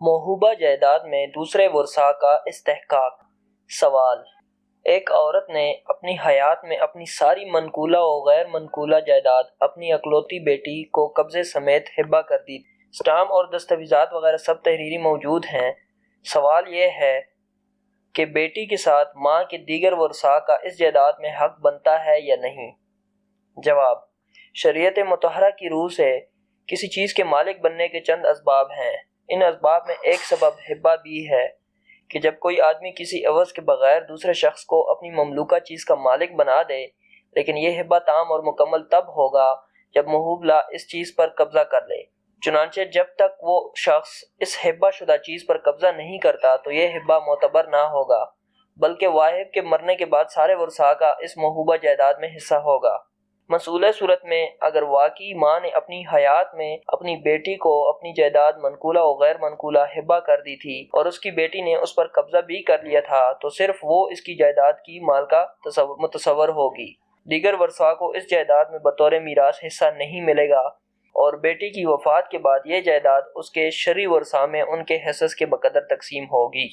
موہوبہ جائیداد میں دوسرے ورثاء کا استحقاق۔ سوال: ایک عورت نے اپنی حیات میں اپنی ساری منقولہ و غیر منقولہ جائیداد اپنی اکلوتی بیٹی کو قبضے سمیت ہبہ کر دی۔ اسٹامپ اور دستاویزات وغیرہ سب تحریری موجود ہیں۔ سوال یہ ہے کہ بیٹی کے ساتھ ماں کے دیگر ورثاء کا اس جائیداد میں حق بنتا ہے یا نہیں؟ جواب: شریعت مطہرہ کی روح سے کسی چیز کے مالک بننے کے چند اسباب ہیں۔ ان اسباب میں ایک سبب ہبہ بھی ہے کہ جب کوئی آدمی کسی عوض کے بغیر دوسرے شخص کو اپنی مملوکہ چیز کا مالک بنا دے، لیکن یہ ہبہ تام اور مکمل تب ہوگا جب موہوب لا اس چیز پر قبضہ کر لے۔ چنانچہ جب تک وہ شخص اس ہبہ شدہ چیز پر قبضہ نہیں کرتا تو یہ ہبہ معتبر نہ ہوگا، بلکہ واہب کے مرنے کے بعد سارے ورثاء کا اس موہوبہ جائیداد میں حصہ ہوگا۔ مسئولہ صورت میں اگر واقعی ماں نے اپنی حیات میں اپنی بیٹی کو اپنی جائیداد منقولہ و غیر منقولہ ہبہ کر دی تھی اور اس کی بیٹی نے اس پر قبضہ بھی کر لیا تھا تو صرف وہ اس کی جائیداد کی مالکہ متصور ہوگی۔ دیگر ورثاء کو اس جائیداد میں بطور میراث حصہ نہیں ملے گا اور بیٹی کی وفات کے بعد یہ جائیداد اس کے شرعی ورثاء میں ان کے حصص کے بقدر تقسیم ہوگی۔